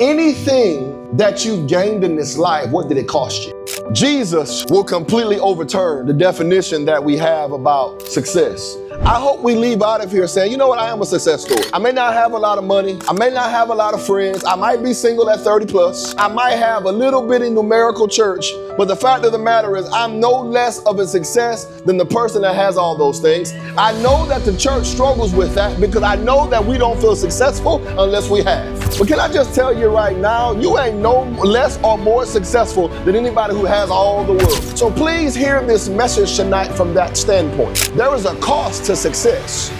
Anything that you've gained in this life, what did it cost you? Jesus will completely overturn the definition that we have about success. I hope we leave out of here saying, you know what, I am a success story. I may not have a lot of money. I may not have a lot of friends. I might be single at 30 plus. I might have a little bitty numerical church. But the fact of the matter is I'm no less of a success than the person that has all those things. I know that the church struggles with that because I know that we don't feel successful unless we have. But can I just tell you right now, you ain't no less or more successful than anybody who has all the world. So please hear this message tonight from that standpoint. There is a cost to success.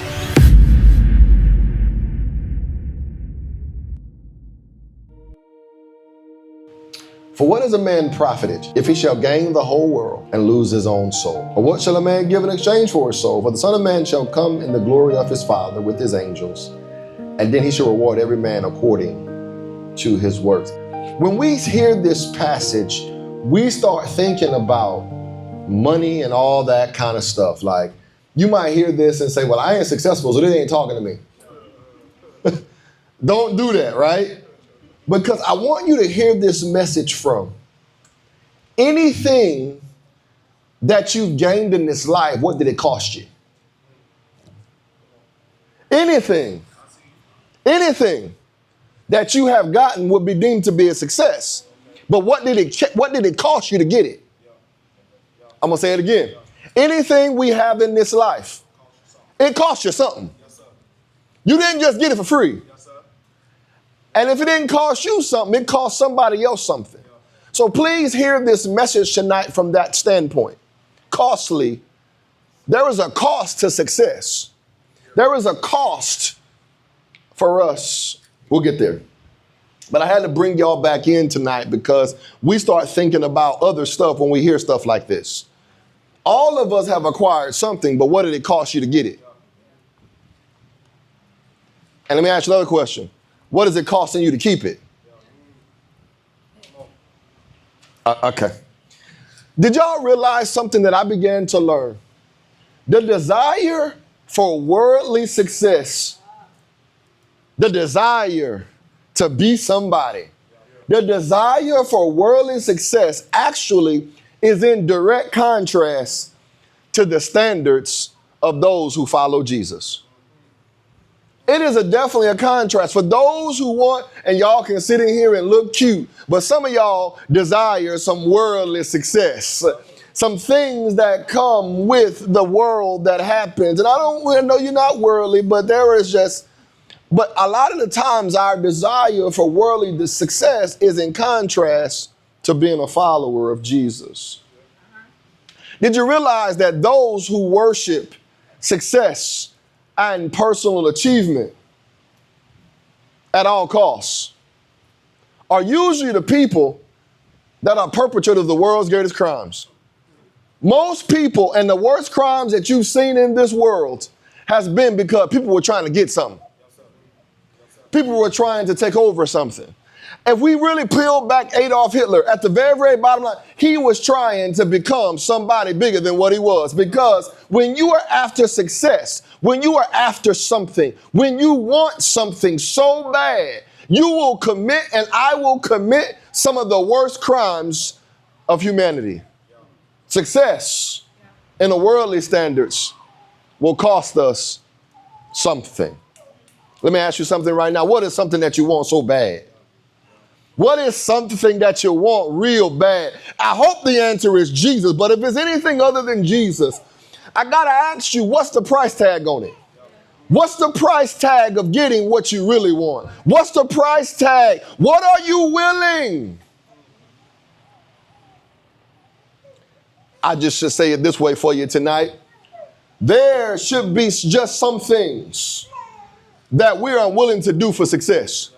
For what is a man profited if he shall gain the whole world and lose his own soul? Or what shall a man give in exchange for his soul? For the Son of Man shall come in the glory of his Father with his angels, and then he shall reward every man according to his works. When we hear this passage, we start thinking about money and all that kind of stuff. Like, you might hear this and say, well, I ain't successful, so they ain't talking to me. Don't do that, right? Because I want you to hear this message from anything that you've gained in this life, what did it cost you? Anything that you have gotten would be deemed to be a success. But what did it cost you to get it? I'm going to say it again. Anything we have in this life, it cost you something. You didn't just get it for free. And if it didn't cost you something, it cost somebody else something. So please hear this message tonight from that standpoint. Costly. There is a cost to success. There is a cost for us. We'll get there. But I had to bring y'all back in tonight because we start thinking about other stuff when we hear stuff like this. All of us have acquired something, but what did it cost you to get it? And let me ask you another question. What is it costing you to keep it? Okay. Did y'all realize something that I began to learn? The desire for worldly success, the desire to be somebody, the desire for worldly success actually is in direct contrast to the standards of those who follow Jesus. It is definitely a contrast for those who want, and y'all can sit in here and look cute, but some of y'all desire some worldly success, some things that come with the world that happens. And I know you're not worldly, but but a lot of the times our desire for worldly success is in contrast to being a follower of Jesus. Did you realize that those who worship success and personal achievement at all costs are usually the people that are perpetrators of the world's greatest crimes? Most people, and the worst crimes that you've seen in this world has been because people were trying to get something. People were trying to take over something. If we really peel back Adolf Hitler, at the very, very bottom line, he was trying to become somebody bigger than what he was. Because when you are after success, when you are after something, when you want something so bad, you will commit, and I will commit, some of the worst crimes of humanity. Success in the worldly standards will cost us something. Let me ask you something right now. What is something that you want so bad? What is something that you want real bad? I hope the answer is Jesus, but if it's anything other than Jesus, I gotta ask you, what's the price tag on it? What's the price tag of getting what you really want? What's the price tag? What are you willing? I just should say it this way for you tonight. There should be just some things that we're unwilling to do for success.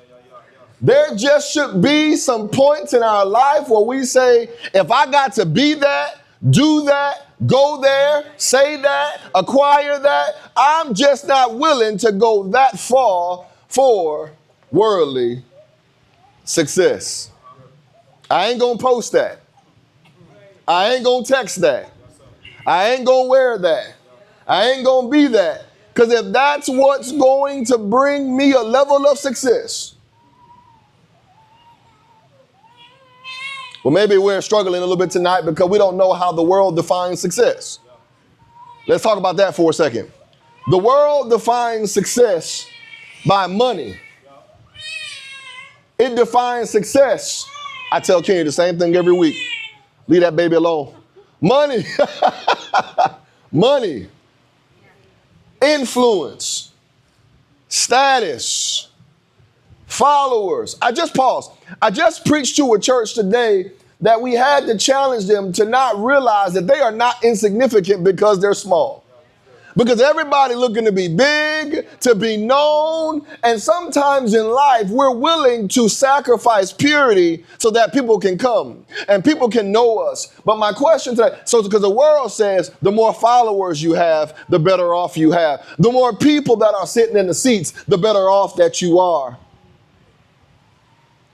There just should be some points in our life where we say, if I got to be that, do that, go there, say that, acquire that, I'm just not willing to go that far for worldly success. I ain't gonna post that. I ain't gonna text that. I ain't gonna wear that. I ain't gonna be that. Because if that's what's going to bring me a level of success, Well, maybe we're struggling a little bit tonight because we don't know how the world defines success. Let's talk about that for a second. The world defines success by money. It defines success. I tell Kenny the same thing every week. Leave that baby alone. Money. Money. Influence. Status. Followers. I just paused. I just preached to a church today that we had to challenge them to not realize that they are not insignificant because they're small. Because everybody looking to be big, to be known, and sometimes in life we're willing to sacrifice purity so that people can come and people can know us. But my question today, because the world says the more followers you have, the better off you have. The more people that are sitting in the seats, the better off that you are.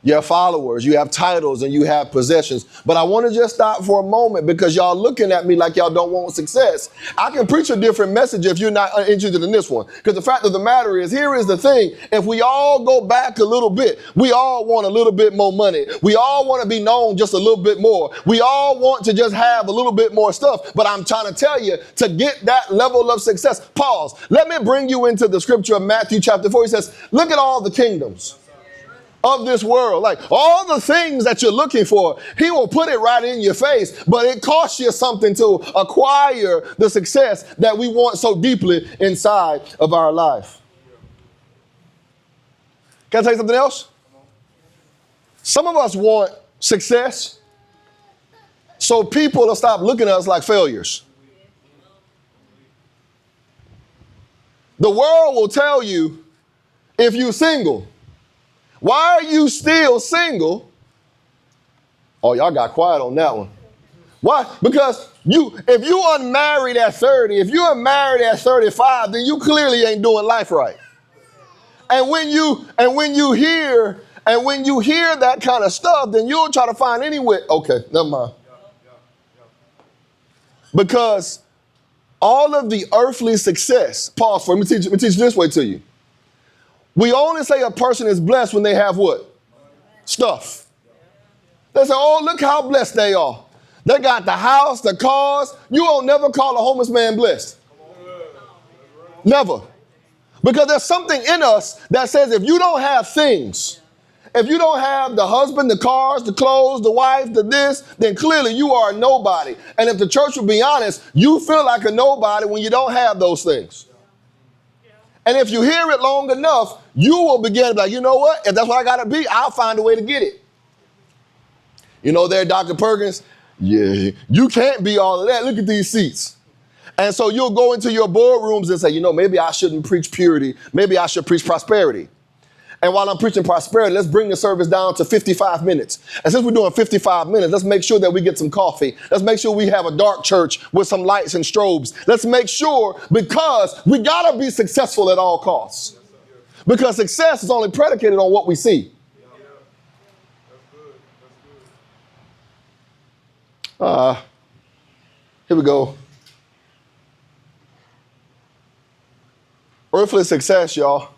You have followers, you have titles, and you have possessions. But I want to just stop for a moment because y'all looking at me like y'all don't want success. I can preach a different message if you're not interested in this one. Because the fact of the matter is, here is the thing. If we all go back a little bit, we all want a little bit more money. We all want to be known just a little bit more. We all want to just have a little bit more stuff. But I'm trying to tell you, to get that level of success, pause. Let me bring you into the scripture of Matthew chapter 4. He says, look at all the kingdoms of this world, like all the things that you're looking for, he will put it right in your face, but it costs you something to acquire the success that we want so deeply inside of our life. Can I tell you something else? Some of us want success so people will stop looking at us like failures. The world will tell you if you're single, why are you still single? Oh, y'all got quiet on that one. Why? Because if you unmarried at 30, if you are married at 35, then you clearly ain't doing life right. And when you hear that kind of stuff, then you'll try to find any way. Okay, never mind. Because all of the earthly success, pause for it, let me teach this way to you. We only say a person is blessed when they have what? Stuff. They say, oh, look how blessed they are. They got the house, the cars. You won't never call a homeless man blessed. Never. Because there's something in us that says if you don't have things, if you don't have the husband, the cars, the clothes, the wife, the this, then clearly you are a nobody. And if the church will be honest, you feel like a nobody when you don't have those things. And if you hear it long enough, you will begin to be like, you know what? If that's what I got to be, I'll find a way to get it. You know, there, Dr. Perkins, yeah, you can't be all of that. Look at these seats. And so you'll go into your boardrooms and say, you know, maybe I shouldn't preach purity. Maybe I should preach prosperity. And while I'm preaching prosperity, let's bring the service down to 55 minutes. And since we're doing 55 minutes, let's make sure that we get some coffee. Let's make sure we have a dark church with some lights and strobes. Let's make sure, because we got to be successful at all costs. Because success is only predicated on what we see. Here we go. Earthly success, y'all,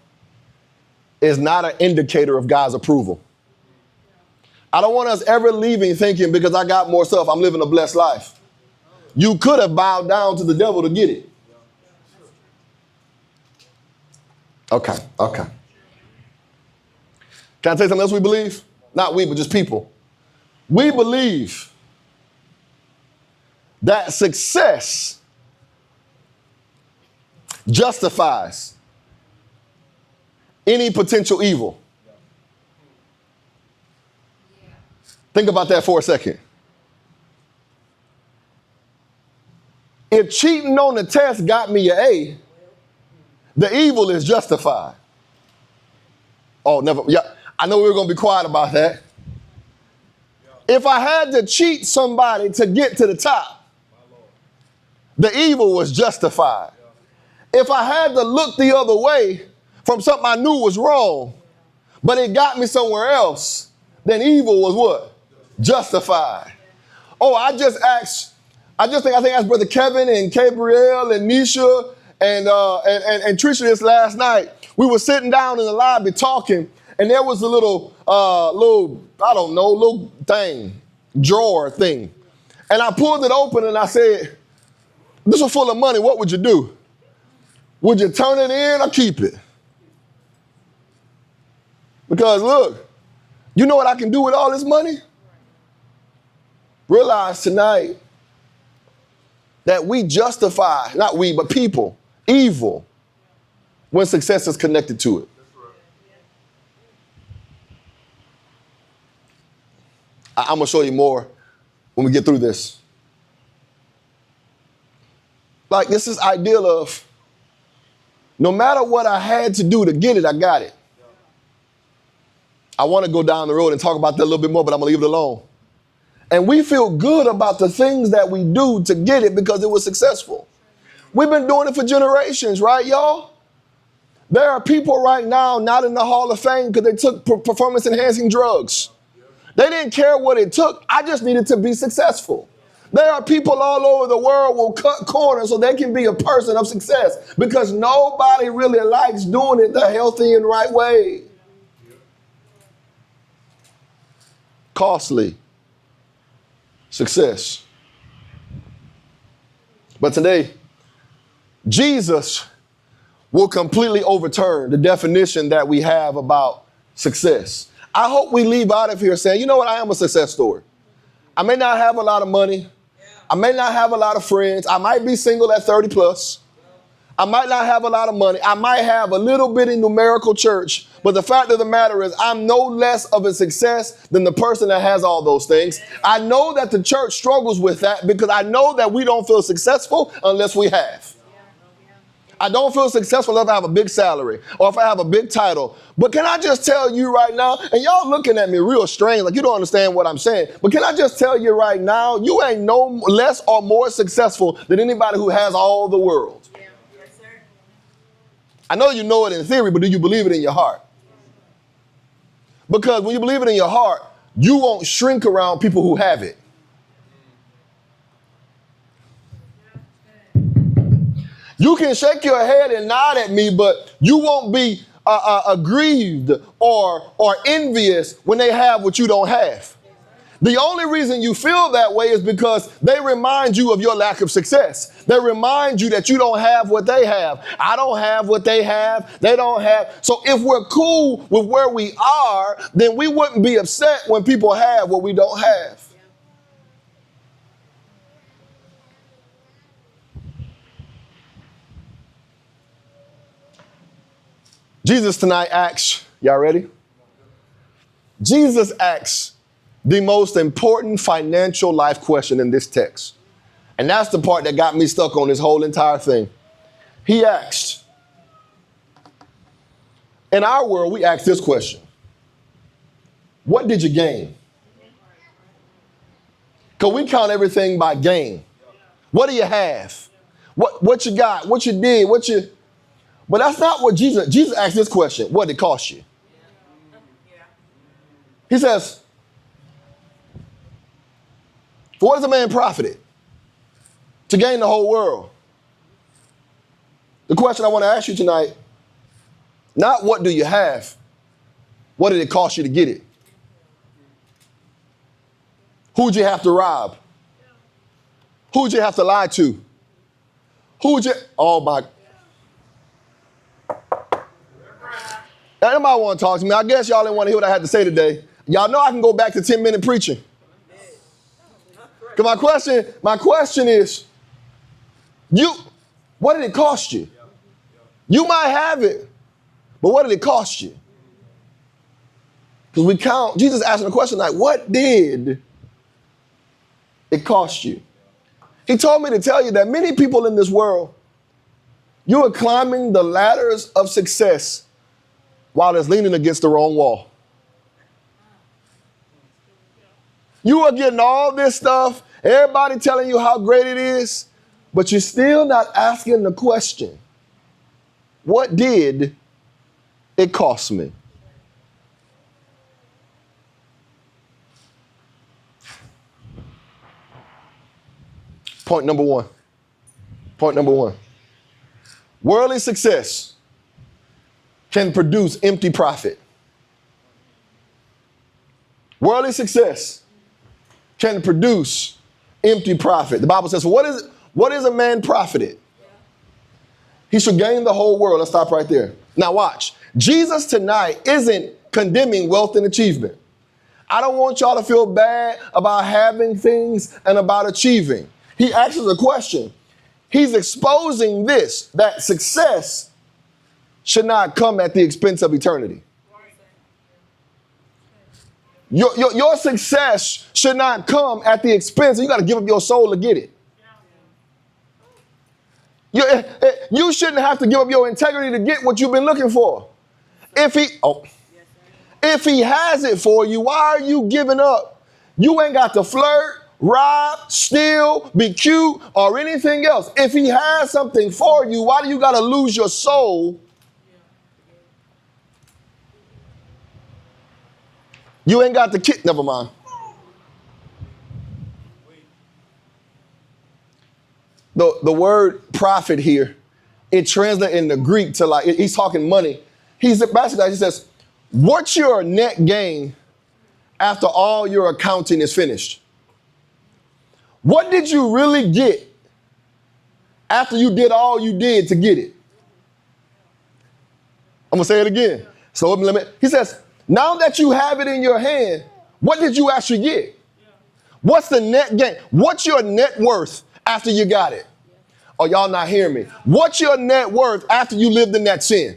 is not an indicator of God's approval. I don't want us ever leaving thinking because I got more stuff, I'm living a blessed life. You could have bowed down to the devil to get it. Okay. Can I tell you something else we believe? Not we, but just people. We believe that success justifies any potential evil. Think about that for a second. If cheating on the test got me an A, the evil is justified. Oh, never. Yeah, I know we were going to be quiet about that. If I had to cheat somebody to get to the top, the evil was justified. If I had to look the other way from something I knew was wrong, but it got me somewhere else, then evil was what? Justified. Oh, I think I asked Brother Kevin and Gabriel and Nisha and Trisha this last night. We were sitting down in the lobby talking, and there was a little thing. drawer thing. And I pulled it open and I said, this was full of money. What would you do? Would you turn it in or keep it? Because look, you know what I can do with all this money? Realize tonight that we justify, not we, but people, evil when success is connected to it. I'm going to show you more when we get through this. Like, this is ideal of no matter what I had to do to get it, I got it. I want to go down the road and talk about that a little bit more, but I'm going to leave it alone. And we feel good about the things that we do to get it because it was successful. We've been doing it for generations, right, y'all? There are people right now not in the Hall of Fame because they took performance-enhancing drugs. They didn't care what it took. I just needed to be successful. There are people all over the world will cut corners so they can be a person of success because nobody really likes doing it the healthy and right way. Costly success. But today, Jesus will completely overturn the definition that we have about success. I hope we leave out of here saying, you know what, I am a success story. I may not have a lot of money. I may not have a lot of friends. I might be single at 30 plus. I might not have a lot of money. I might have a little bitty numerical church. But the fact of the matter is I'm no less of a success than the person that has all those things. I know that the church struggles with that because I know that we don't feel successful unless we have. I don't feel successful if I have a big salary or if I have a big title. But can I just tell you right now, and y'all looking at me real strange, like you don't understand what I'm saying. But can I just tell you right now, you ain't no less or more successful than anybody who has all the world. Yeah. Yes, sir. I know you know it in theory, but do you believe it in your heart? Because when you believe it in your heart, you won't shrink around people who have it. You can shake your head and nod at me, but you won't be aggrieved or envious when they have what you don't have. The only reason you feel that way is because they remind you of your lack of success. They remind you that you don't have what they have. I don't have what they have. They don't have. So if we're cool with where we are, then we wouldn't be upset when people have what we don't have. Jesus tonight asks, y'all ready? Jesus asks the most important financial life question in this text. And that's the part that got me stuck on this whole entire thing. He asked, in our world, we ask this question. What did you gain? Because we count everything by gain. What do you have? What you got? What you did? But that's not what Jesus asked this question. What did it cost you? He says, for what is a man profited to gain the whole world? The question I want to ask you tonight, not what do you have, what did it cost you to get it? Who'd you have to rob? Who'd you have to lie to? Oh my. Anybody want to talk to me? I guess y'all didn't want to hear what I had to say today. Y'all know I can go back to 10-minute preaching. Because my question is, what did it cost you? You might have it, but what did it cost you? Because we count, Jesus asking a question like, what did it cost you? He told me to tell you that many people in this world, you are climbing the ladders of success while it's leaning against the wrong wall. You are getting all this stuff, everybody telling you how great it is, but you're still not asking the question, what did it cost me? Point number one. Worldly success can produce empty profit. Worldly success can produce empty profit. The Bible says, what is a man profited? He should gain the whole world. Let's stop right there. Now watch. Jesus tonight isn't condemning wealth and achievement. I don't want y'all to feel bad about having things and about achieving. He asks a question. He's exposing this, that success should not come at the expense of eternity. Your success should not come at the expense. You got to give up your soul to get it. You shouldn't have to give up your integrity to get what you've been looking for. If he has it for you, why are you giving up? You ain't got to flirt, rob, steal, be cute, or anything else. If he has something for you, why do you got to lose your soul? You ain't got the kid. Never mind. The word profit here, it translates in the Greek to like, he's talking money. He says, what's your net gain after all your accounting is finished? What did you really get after you did all you did to get it? I'm going to say it again. So he says, now that you have it in your hand, what did you actually get? What's the net gain? What's your net worth after you got it? Oh, y'all not hearing me. What's your net worth after you lived in that sin?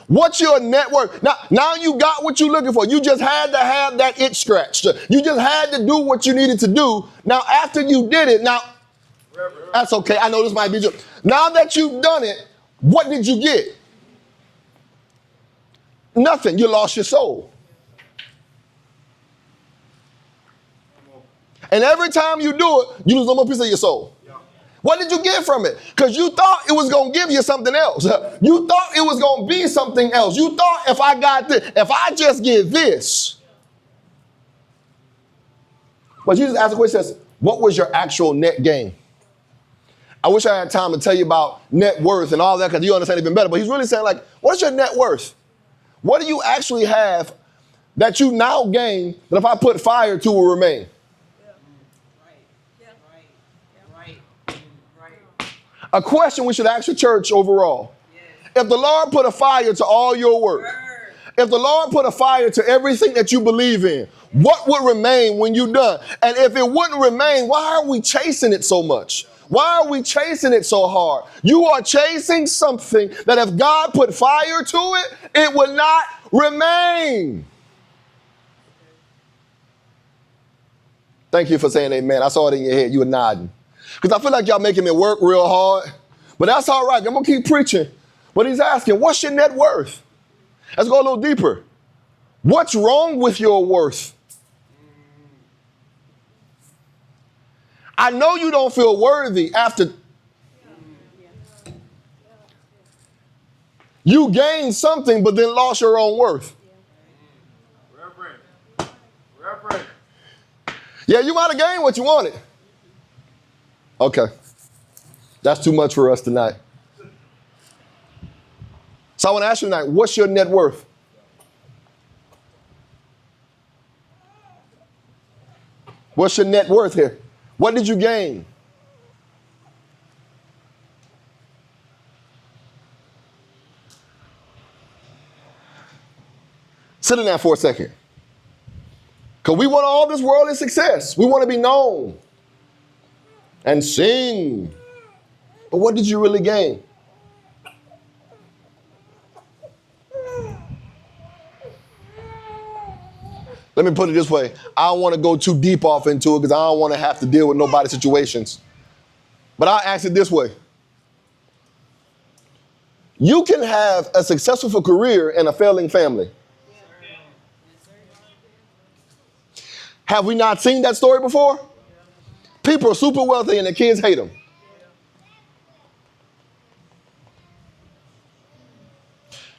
What's your net worth? Now you got what you're looking for. You just had to have that itch scratched. You just had to do what you needed to do. Now, after you did it, now, that's okay. I know this might be true. Now that you've done it, what did you get? Nothing. You lost your soul. And every time you do it, you lose one more piece of your soul. What did you get from it? Because you thought it was going to give you something else. You thought it was going to be something else. You thought if I got this, if I just get this. But Jesus asked the question, says, what was your actual net gain? I wish I had time to tell you about net worth and all that because you understand even better. But he's really saying, like, what's your net worth? What do you actually have that you now gain that if I put fire to will remain? A question we should ask the church overall. If the Lord put a fire to all your work, if the Lord put a fire to everything that you believe in, what would remain when you're done? And if it wouldn't remain, why are we chasing it so much? Why are we chasing it so hard? You are chasing something that if God put fire to it, it would not remain. Thank you for saying amen. I saw it in your head. You were nodding. Because I feel like y'all making me work real hard. But that's all right. I'm going to keep preaching. But he's asking, what's your net worth? Let's go a little deeper. What's wrong with your worth? I know you don't feel worthy after you gained something but then lost your own worth. Reverend. Yeah, you might have gained what you wanted. Okay. That's too much for us tonight. So I want to ask you tonight, what's your net worth? What's your net worth here? What did you gain? Sit in that for a second. Because we want all this worldly success. We want to be known and sing. But what did you really gain? Let me put it this way. I don't want to go too deep off into it because I don't want to have to deal with nobody's situations. But I'll ask it this way. You can have a successful career and a failing family. Have we not seen that story before? People are super wealthy and their kids hate them.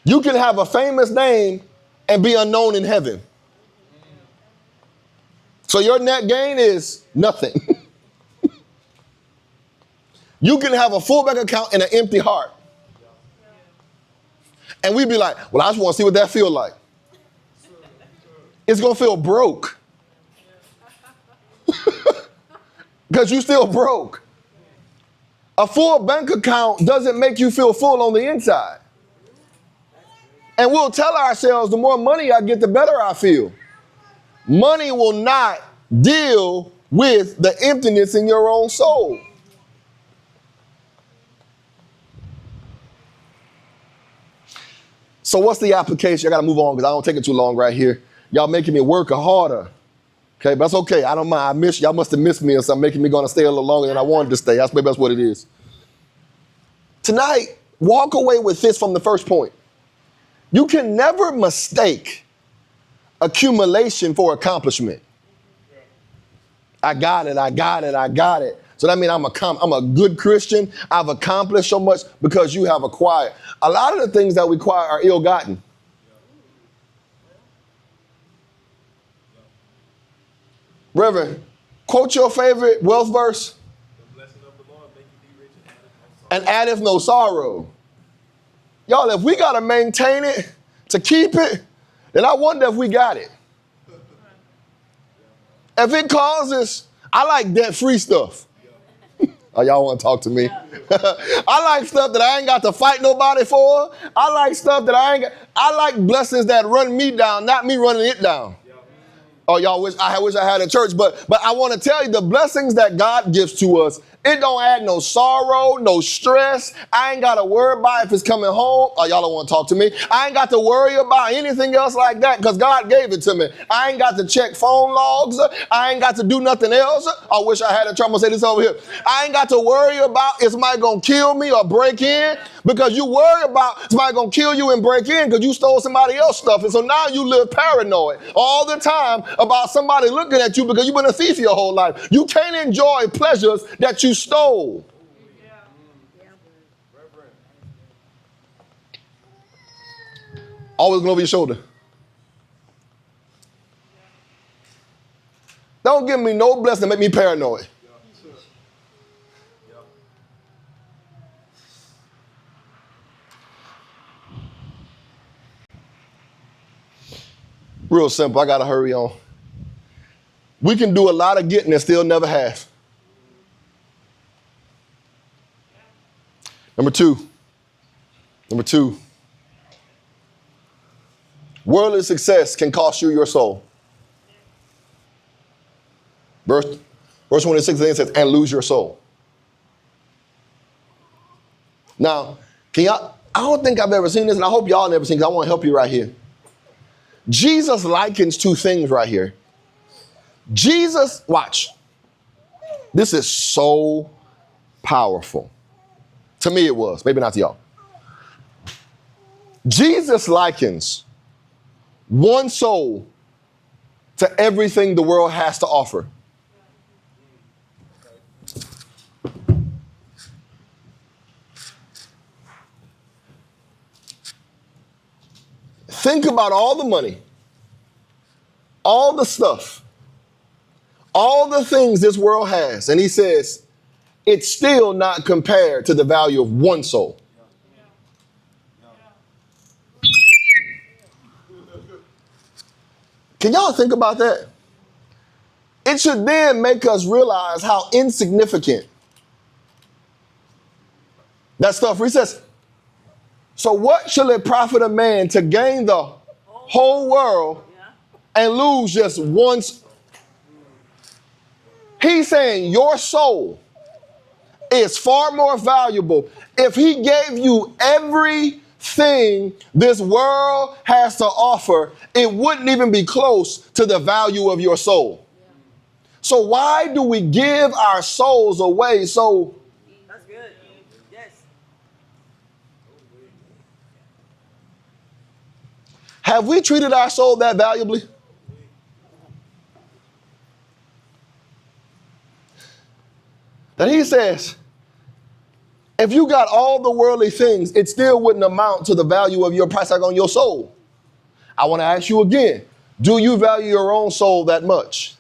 You can have a famous name and be unknown in heaven. So your net gain is nothing. You can have a full bank account and an empty heart. And we'd be like, well, I just want to see what that feels like. It's going to feel broke. because you still broke. A full bank account doesn't make you feel full on the inside. And we'll tell ourselves the more money I get, the better I feel. Money will not deal with the emptiness in your own soul. So what's the application? I got to move on because I don't take it too long right here. Y'all making me work harder. Okay, but that's okay. I don't mind. I miss y'all. Must have missed me or something, making me going to stay a little longer than I wanted to stay. Maybe that's what it is. Tonight, walk away with this from the first point. You can never mistake accumulation for accomplishment. I got it. I got it. I got it. So that means I'm a good Christian. I've accomplished so much because you have acquired. A lot of the things that we acquire are ill-gotten. Reverend, quote your favorite wealth verse. The blessing of the Lord make you be rich and addeth no sorrow. Y'all, if we got to maintain it to keep it, then I wonder if we got it. If it causes, I like debt-free stuff. Oh, y'all want to talk to me? I like stuff that I ain't got to fight nobody for. I like stuff that I like blessings that run me down, not me running it down. Oh, y'all wish I had a church, but I want to tell you the blessings that God gives to us, it don't add no sorrow, no stress. I ain't got to worry about if it's coming home. Oh, y'all don't want to talk to me. I ain't got to worry about anything else like that because God gave it to me. I ain't got to check phone logs. I ain't got to do nothing else. I wish I had a church. I'm going to say this over here. I ain't got to worry about is somebody going to kill me or break in because you worry about somebody going to kill you and break in because you stole somebody else's stuff. And so now you live paranoid all the time about somebody looking at you because you've been a thief your whole life. You can't enjoy pleasures that you stole. Always looking over your shoulder. Don't give me no blessing to make me paranoid. Real simple. I got to hurry on. We can do a lot of getting and still never have. Number two, worldly success can cost you your soul. Verse 26 says, and lose your soul. Now, I don't think I've ever seen this, and I hope y'all never seen it, because I want to help you right here. Jesus likens two things right here. Jesus, watch. This is so powerful. To me it was, maybe not to y'all. Jesus likens one soul to everything the world has to offer. Think about all the money, all the stuff, all the things this world has. And he says, it's still not compared to the value of one soul. Can y'all think about that? It should then make us realize how insignificant that stuff. He says, so what shall it profit a man to gain the whole world and lose just once? He's saying your soul is far more valuable. If he gave you everything this world has to offer, it wouldn't even be close to the value of your soul. So why do we give our souls away so? That's good. Yes. Have we treated our soul that valuably? That he says, if you got all the worldly things, it still wouldn't amount to the value of your price tag on your soul. I want to ask you again, do you value your own soul that much?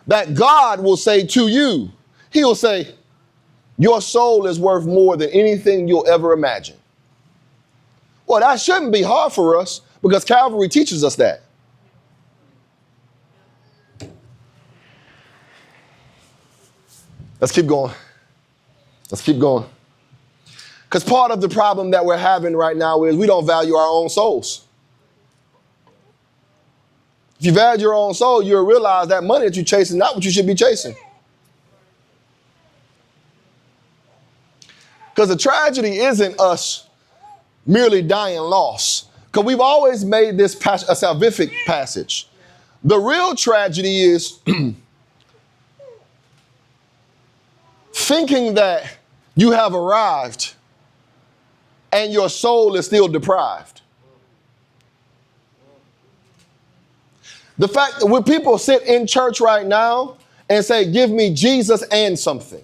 That God will say to you, he'll say, your soul is worth more than anything you'll ever imagine. Well, that shouldn't be hard for us because Calvary teaches us that. Let's keep going. Let's keep going. Because part of the problem that we're having right now is we don't value our own souls. If you value your own soul, you'll realize that money that you're chasing is not what you should be chasing. Because the tragedy isn't us merely dying lost. Because we've always made this a salvific passage. The real tragedy is thinking that you have arrived and your soul is still deprived. The fact that when people sit in church right now and say, give me Jesus and something.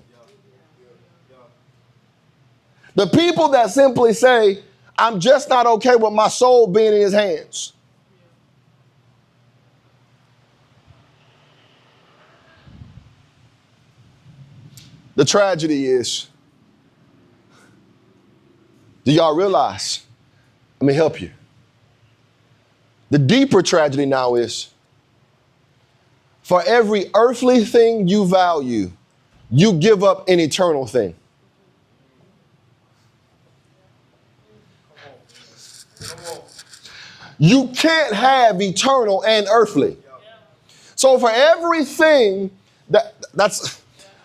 The people that simply say, I'm just not okay with my soul being in his hands. The tragedy is, do y'all realize? Let me help you. The deeper tragedy now is, for every earthly thing you value, you give up an eternal thing. You can't have eternal and earthly. So for everything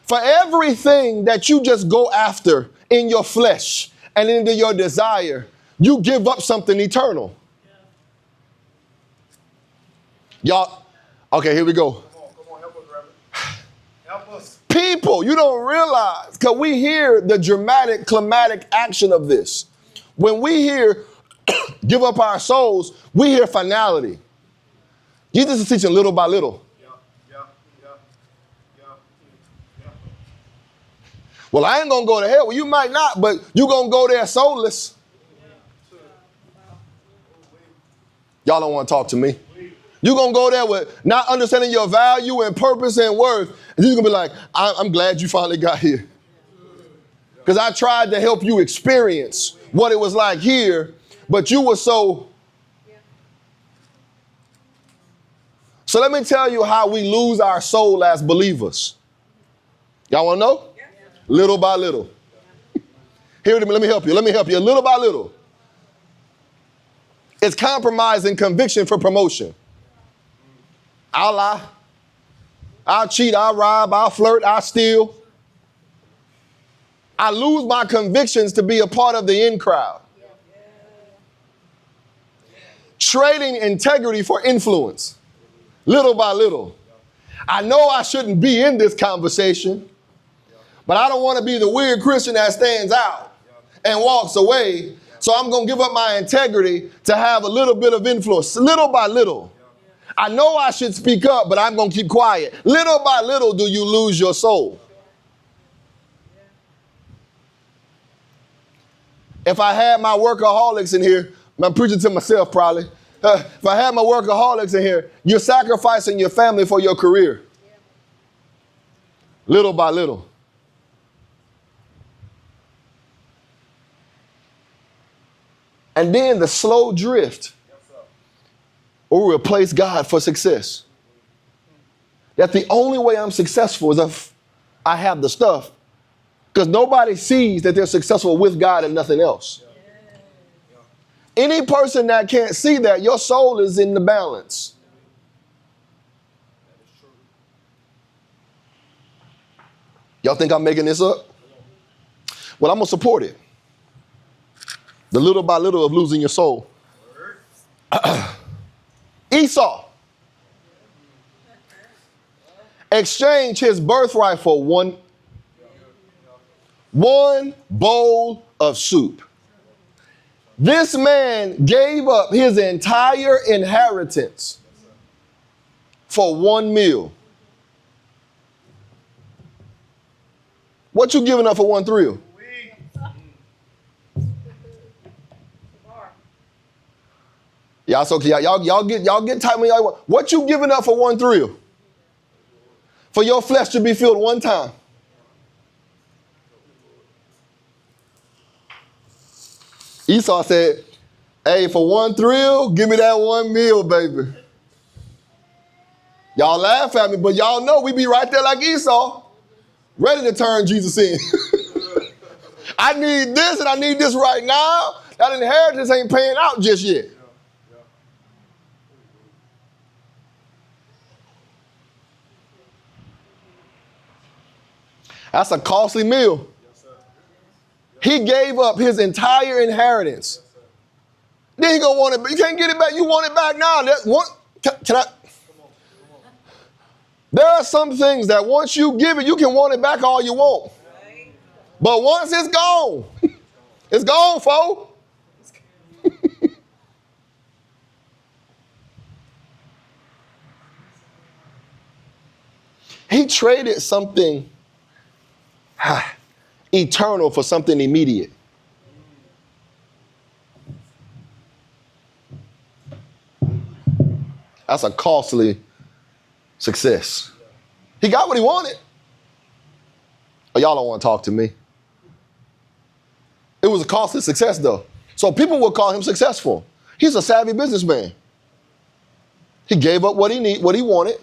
for everything that you just go after in your flesh and into your desire, you give up something eternal. Y'all, okay, here we go. Come on, help us, Reverend. Help us. People, you don't realize, because we hear the dramatic, climatic action of this. When we hear give up our souls, we hear finality. Jesus is teaching little by little. Well, I ain't going to go to hell. Well, you might not, but you're going to go there soulless. Y'all don't want to talk to me. You're going to go there with not understanding your value and purpose and worth. And you're going to be like, I'm glad you finally got here. Because I tried to help you experience what it was like here, but you were so. So let me tell you how we lose our soul as believers. Y'all want to know? Little by little. Here, let me help you. Let me help you. Little by little. It's compromising conviction for promotion. I'll lie. I'll cheat. I'll rob. I'll flirt. I'll steal. I lose my convictions to be a part of the in crowd. Trading integrity for influence. Little by little. I know I shouldn't be in this conversation, but I don't want to be the weird Christian that stands out and walks away. So I'm going to give up my integrity to have a little bit of influence, little by little. I know I should speak up, but I'm going to keep quiet. Little by little do you lose your soul. If I had my workaholics in here, I'm preaching to myself probably. If I had my workaholics in here, you're sacrificing your family for your career. Little by little. And then the slow drift will replace God for success. That the only way I'm successful is if I have the stuff. Because nobody sees that they're successful with God and nothing else. Any person that can't see that, your soul is in the balance. Y'all think I'm making this up? Well, I'm going to support it. The little by little of losing your soul. Esau exchanged his birthright for one bowl of soup. This man gave up his entire inheritance for one meal. What you giving up for one thrill? Y'all so y'all get tight when y'all want. What you giving up for one thrill? For your flesh to be filled one time. Esau said, hey, for one thrill, give me that one meal, baby. Y'all laugh at me, but y'all know we be right there like Esau. ready to turn Jesus in. I need this and I need this right now. That inheritance ain't paying out just yet. That's a costly meal. He gave up his entire inheritance. Then he gonna want it, but you can't get it back. You want it back now. Can I? There are some things that once you give it, you can want it back all you want. But once it's gone, it's gone, folks. He traded something eternal for something immediate. That's a costly success. He got what he wanted. Oh, y'all don't want to talk to me. It was a costly success, though. So people would call him successful. He's a savvy businessman. He gave up what he wanted,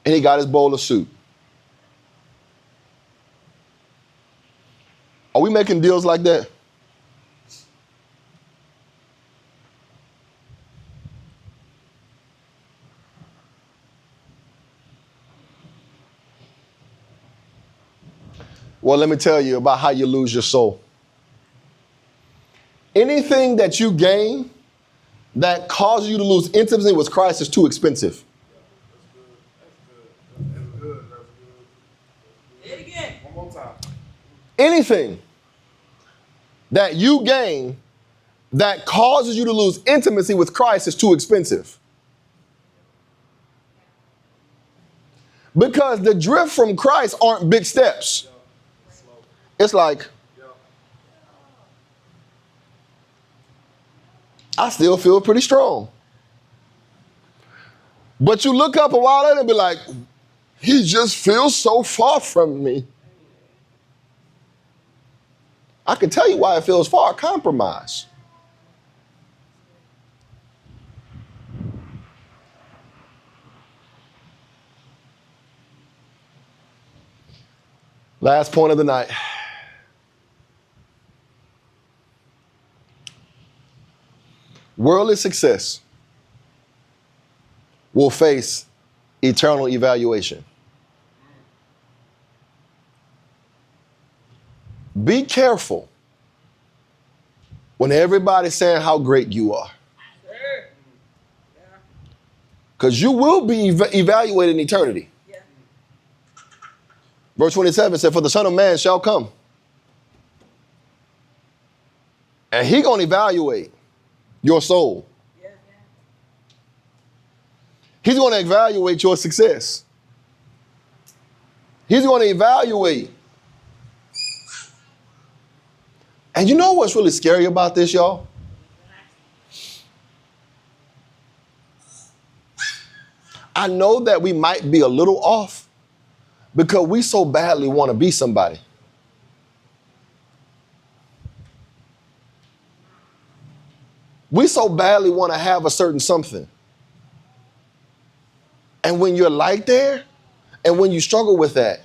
and he got his bowl of soup. Are we making deals like that? Well, let me tell you about how you lose your soul. Anything that you gain that causes you to lose intimacy with Christ is too expensive. That's good. Say it again. One more time. Anything that you gain that causes you to lose intimacy with Christ is too expensive. Because the drift from Christ aren't big steps. It's like, I still feel pretty strong. But you look up a while later and be like, he just feels so far from me. I can tell you why it feels far. Compromise. Last point of the night. Worldly success will face eternal evaluation. Be careful when everybody's saying how great you are. Because you will be evaluated in eternity. Yeah. Verse 27 said, for the Son of Man shall come. And he going to evaluate your soul. Yeah. He's going to evaluate your success. He's going to evaluate. And you know what's really scary about this, y'all? I know that we might be a little off because we so badly want to be somebody. We so badly want to have a certain something. And when you're like there, and when you struggle with that,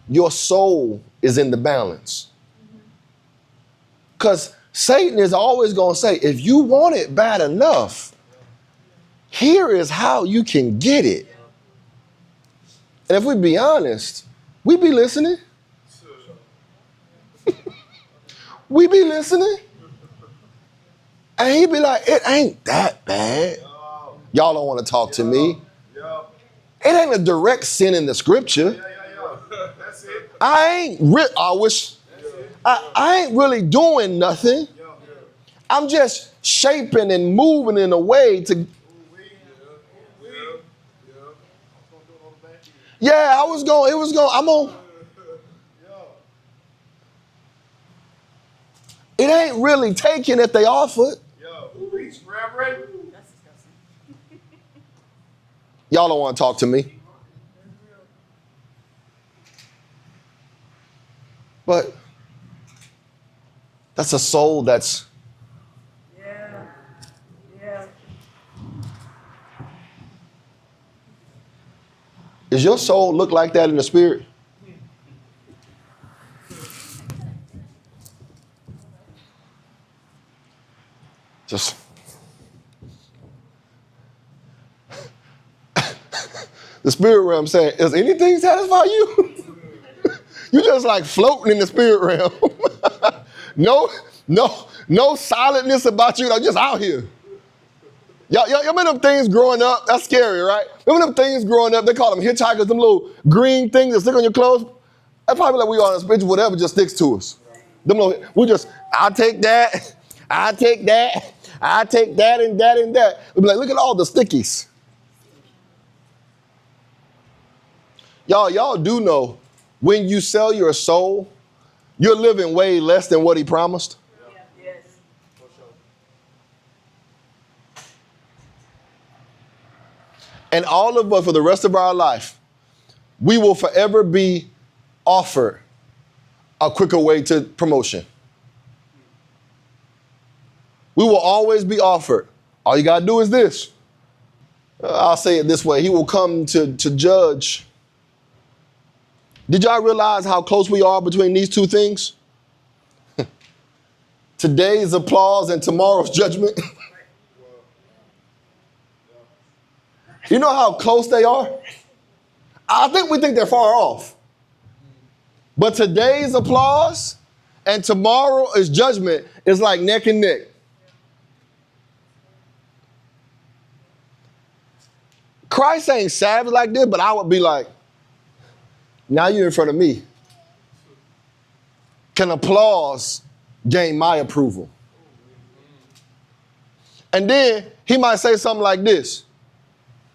your soul is in the balance. Because Satan is always going to say, if you want it bad enough, here is how you can get it. And if we be honest, we be listening. We be listening. And he be like, it ain't that bad. Y'all don't want to talk to me. It ain't a direct sin in the scripture. That's it. I ain't really doing nothing. I'm just shaping and moving in a way to. Yeah, I'm on. It ain't really taking if they offer it. Reach, Reverend. Y'all don't want to talk to me. But that's a soul that's Does your soul look like that in the spirit? Just the spirit realm saying, "Does anything satisfy you?" You just like floating in the spirit realm. No solidness about you. Just out here. Y'all remember them things growing up? That's scary, right? Remember them things growing up? They call them hitchhikers, them little green things that stick on your clothes. That's probably like we are in this picture, whatever just sticks to us. Them little, I'll take that, I'll take that, I'll take that and that and that. We'll be like, look at all the stickies. Y'all do know when you sell your soul, you're living way less than what he promised. Yes. And all of us, for the rest of our life, we will forever be offered a quicker way to promotion. We will always be offered. All you got to do is this. I'll say it this way. He will come to judge. Did y'all realize how close we are between these two things? Today's applause and tomorrow's judgment. You know how close they are? I think we think they're far off. But today's applause and tomorrow is judgment is like neck and neck. Christ ain't savage like this, but I would be like, now you're in front of me. Can applause gain my approval? And then he might say something like this.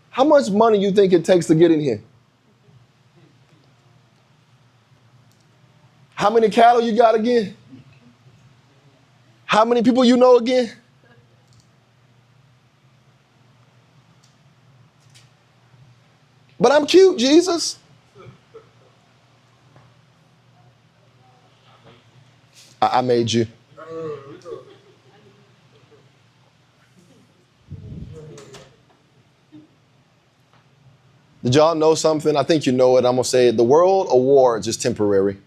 How much money you think it takes to get in here? How many cattle you got again? How many people you know again? But I'm cute, Jesus. I made you. Did y'all know something? I think you know it. I'm going to say it. The world awards is temporary.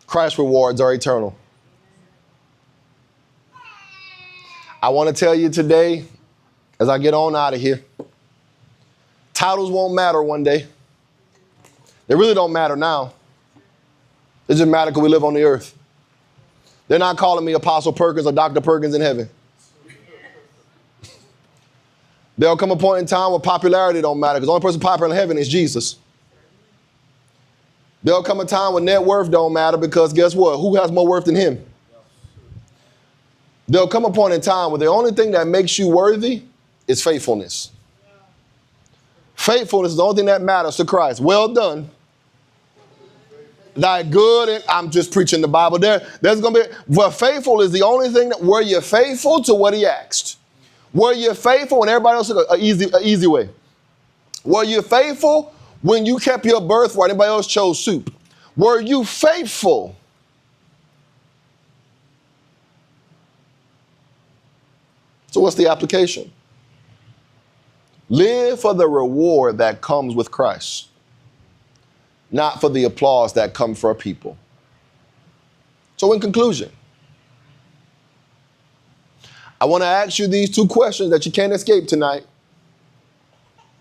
Christ's rewards are eternal. I want to tell you today, as I get on out of here, titles won't matter one day. They really don't matter now. It just matters because we live on the earth. They're not calling me Apostle Perkins or Dr. Perkins in heaven. There'll come a point in time where popularity don't matter because the only person popular in heaven is Jesus. There'll come a time when net worth don't matter because guess what? Who has more worth than him? There'll come a point in time where the only thing that makes you worthy is faithfulness. Faithfulness is the only thing that matters to Christ. Well done. Thy good, and I'm just preaching the Bible there. There's going to be, well, faithful is the only thing that, were you faithful to what he asked? Were you faithful when everybody else took an easy way? Were you faithful when you kept your birthright? Anybody else chose soup? Were you faithful? So what's the application? Live for the reward that comes with Christ, not for the applause that comes for people. So in conclusion, I want to ask you these two questions that you can't escape tonight.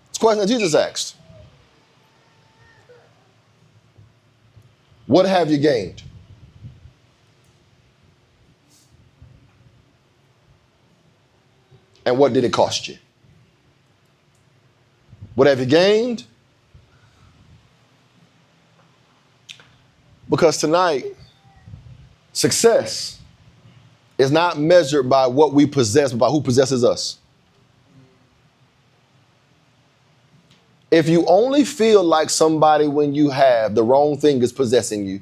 It's a question that Jesus asked. What have you gained? And what did it cost you? What have you gained? Because tonight, success is not measured by what we possess, but by who possesses us. If you only feel like somebody when you have, the wrong thing is possessing you.